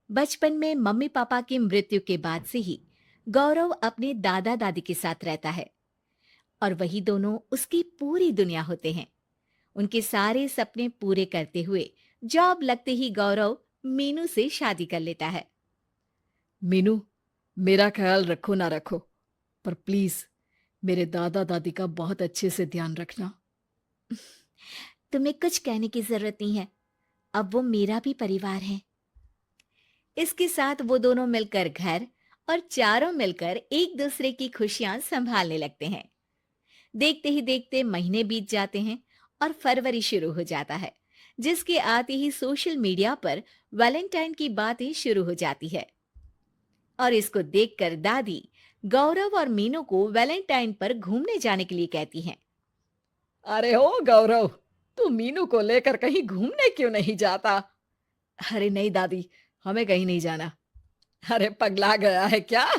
बचपन में mummy papa की मृत्यु के बाद से ही गौरव अपने दादा दादी के साथ रहता है और वही दोनों उसकी पूरी दुनिया होते हैं। उनके सारे सपने पूरे करते हुए जॉब लगते ही गौरव मीनू से शादी कर लेता है। मीनू, मेरा ख्याल रखो ना रखो, पर प्लीज मेरे दादा दादी का बहुत अच्छे से ध्यान रखना। तुम्हें कुछ कहने की जरूरत नहीं है, अब वो मेरा भी परिवार है। इसके साथ वो दोनों मिलकर घर और चारों मिलकर एक दूसरे की खुशियां संभालने लगते हैं। देखते ही देखते महीने बीत जाते हैं और फरवरी शुरू हो जाता है, जिसके आते ही सोशल मीडिया पर वैलेंटाइन की बातें शुरू हो जाती है। और इसको देखकर दादी गौरव और मीनू को वैलेंटाइन पर घूमने जाने के लिए कहती हैं। अरे ओ गौरव, तू मीनू को लेकर कहीं घूमने क्यों नहीं जाता? अरे नहीं दादी, हमें कहीं नहीं जाना। अरे पगला गया है क्या?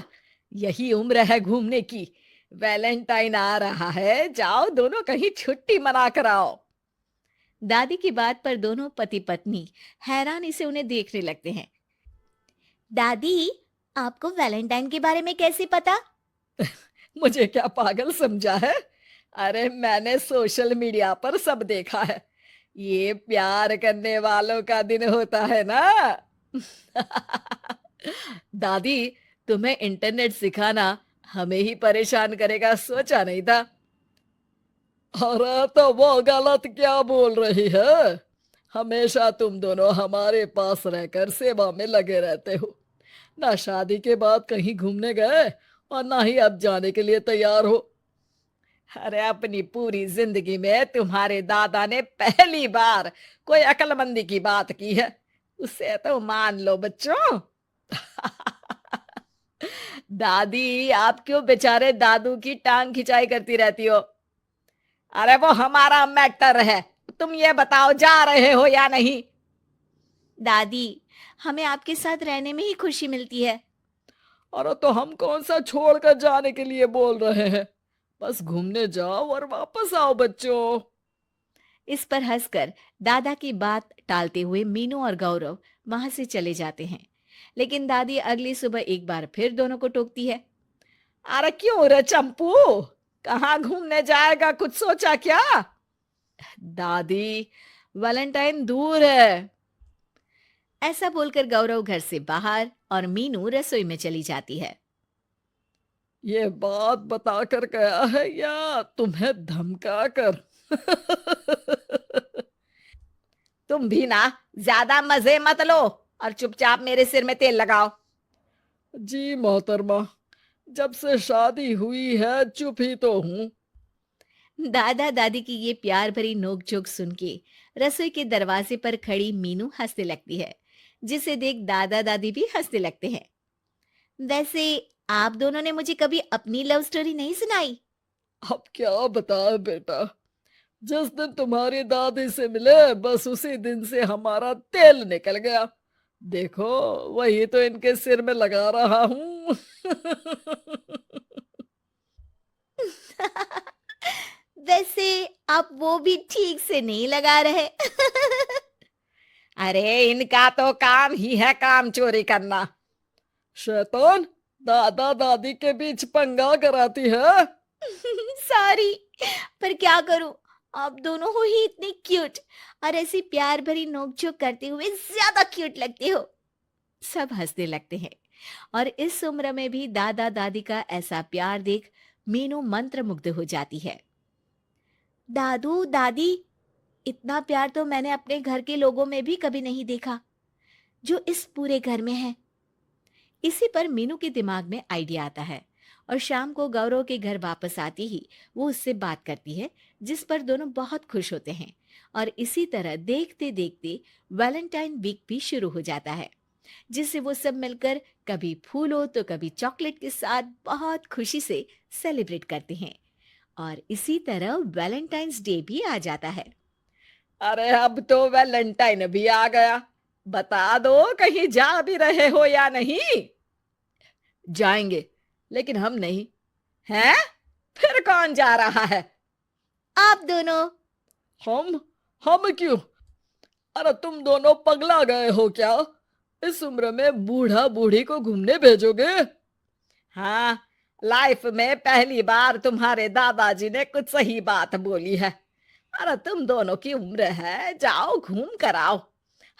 यही उम्र है घूमने की। वैलेंटाइन आ रहा है, जाओ दोनों कहीं छुट्टी मना कर आओ। दादी की बात पर दोनों पति पत्नी हैरानी से उन्हें देखने लगते हैं। दादी, आपको वैलेंटाइन के बारे में कैसे पता? मुझे क्या पागल समझा है? अरे मैंने सोशल मीडिया पर सब देखा है। ये प्यार करने वालों का दिन होता है ना। दादी, तुम्हें इंटरनेट सिखाना हमें ही परेशान करेगा, सोचा नहीं था। अरे तो वो गलत क्या बोल रही है? हमेशा तुम दोनों हमारे पास रहकर सेवा में लगे रहते हो। ना शादी के बाद कहीं घूमने गए और ना ही अब जाने के लिए तैयार हो। अरे अपनी पूरी जिंदगी में तुम्हारे दादा ने पहली बार कोई अक्लमंदी की बात की है, उसे तो मान लो बच्चों। दादी, आप क्यों बेचारे दादू की टांग खिंचाई करती रहती हो? अरे वो हमारा मैटर है, तुम ये बताओ जा रहे हो या नहीं? दादी, हमें आपके साथ रहने में ही खुशी मिलती है। अरे तो हम कौन सा छोड़कर जाने के लिए बोल रहे हैं? बस घूमने जाओ और वापस आओ बच्चों। इस पर हंसकर दादा की बात टालते हुए मीनू और गौरव वहां से चले जाते हैं। लेकिन दादी अगली सुबह एक बार फिर दोनों को टोकती है। अरे क्यों रे चंपू, कहाँ घूमने जाएगा, कुछ सोचा क्या? दादी, वैलेंटाइन दूर है। ऐसा बोलकर गौरव घर से बाहर और मीनू रसोई में चली जाती है। ये बात बताकर गया है या तुम्हें धमका कर? तुम भी ना ज्यादा मजे मत लो और चुपचाप मेरे सिर में तेल लगाओ। जी मोहतरमा, जब से शादी हुई है चुप ही तो हूँ। दादा दादी की ये प्यार भरी नोकझोंक सुन के रसोई के दरवाजे पर खड़ी मीनू हंसने लगती है, जिसे देख दादा दादी भी हंसने लगते हैं। वैसे आप दोनों ने मुझे कभी अपनी लव स्टोरी नहीं सुनाई। अब क्या बताए बेटा, जिस दिन तुम्हारी दादी से मिले बस उसी दिन से हमारा तेल निकल गया। देखो, वही तो इनके सिर में लगा रहा हूँ। वैसे आप वो भी ठीक से नहीं लगा रहे। अरे इनका तो काम ही है काम चोरी करना। शैतान, दादा दादी के बीच पंगा कराती है। सॉरी, पर क्या करूं, आप दोनों हो ही इतने क्यूट और ऐसी प्यार भरी नोकझोंक करते हुए ज्यादा क्यूट लगते हो। सब हंसने लगते हैं और इस उम्र में भी दादा दादी का ऐसा प्यार देख मीनू मंत्रमुग्ध हो जाती है। दादू दादी, इतना प्यार तो मैंने अपने घर के लोगों में भी कभी नहीं देखा जो इस पूरे घर में है। इसी पर मीनू के दिमाग में आइडिया आता है और शाम को गौरव के घर वापस आती ही वो उससे बात करती है, जिस पर दोनों बहुत खुश होते हैं। और इसी तरह देखते देखते वैलेंटाइन वीक भी शुरू हो जाता है, जिसे वो सब मिलकर कभी फूलों तो कभी चॉकलेट के साथ बहुत खुशी से सेलिब्रेट करते हैं। और इसी तरह वैलेंटाइंस डे भी आ जाता है। अरे अब तो वैलेंटाइन भी आ गया, बता दो कहीं जा भी रहे हो या नहीं? जाएंगे, लेकिन हम नहीं। हैं? फिर कौन जा रहा है? आप दोनों। हम? हम क्यों? अरे तुम दोनों पगला गए हो क्या? इस उम्र में बूढ़ा बूढ़ी को घूमने भेजोगे? हाँ, लाइफ में पहली बार तुम्हारे दादाजी ने कुछ सही बात बोली है। अरे तुम दोनों की उम्र है, जाओ घूम कर आओ।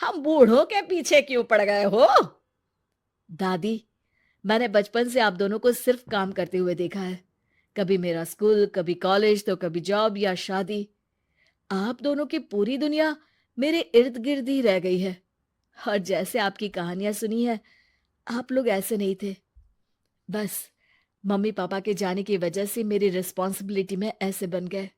हम बूढ़ों के पीछे क्यों पड़ गए हो? दादी, मैंने बचपन से आप दोनों को सिर्फ काम करते हुए देखा है। कभी मेरा स्कूल, कभी कॉलेज, तो कभी जॉब या शादी। आप दोनों की पूरी दुनिया मेरे इर्द गिर्द ही रह गई है। और जैसे आपकी कहानियां सुनी है, आप लोग ऐसे नहीं थे। बस मम्मी पापा के जाने की वजह से मेरी रिस्पॉन्सिबिलिटी में ऐसे बन गए।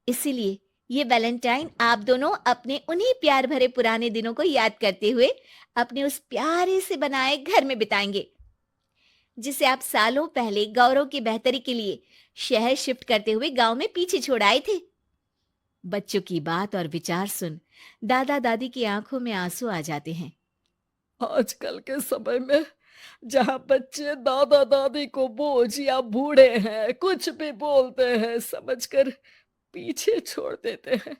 इसीलिए ये वैलेंटाइन आप दोनों अपने उन्हीं प्यार भरे पुराने दिनों को याद करते हुए अपने उस प्यारे से बनाए घर में बिताएंगे, जिसे आप सालों पहले गौरव की बेहतरी के लिए शहर शिफ्ट करते हुए गांव में पीछे छोड़ आए थे। बच्चों की बात और विचार सुन दादा दादी की आंखों में आंसू आ जाते हैं। आजकल के समय में जहाँ बच्चे दादा दादी को बोझ या बूढ़े हैं कुछ भी बोलते हैं समझकर पीछे छोड़ देते हैं।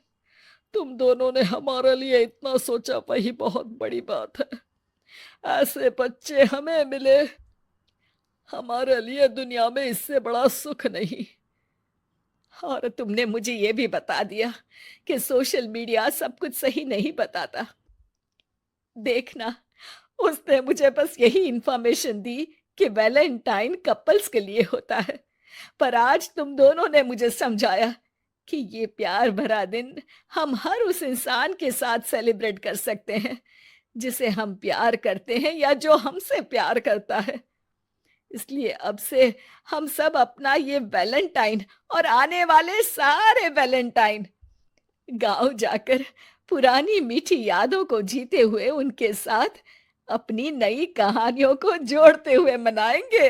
तुम दोनों ने हमारे लिए इतना सोचा, वही बहुत बड़ी बात है। ऐसे बच्चे हमें मिले, हमारे लिए दुनिया में इससे बड़ा सुख नहीं। और तुमने मुझे ये भी बता दिया कि सोशल मीडिया सब कुछ सही नहीं बताता। देखना, उसने मुझे बस यही इंफॉर्मेशन दी कि वैलेंटाइन कपल्स के लिए होता है। पर आज तुम दोनों ने मुझे समझाया कि ये प्यार भरा दिन हम हर उस इंसान के साथ सेलिब्रेट कर सकते हैं जिसे हम प्यार करते हैं या जो हमसे प्यार करता है। इसलिए अब से हम सब अपना ये वैलेंटाइन और आने वाले सारे वैलेंटाइन गांव जाकर पुरानी मीठी यादों को जीते हुए उनके साथ अपनी नई कहानियों को जोड़ते हुए मनाएंगे।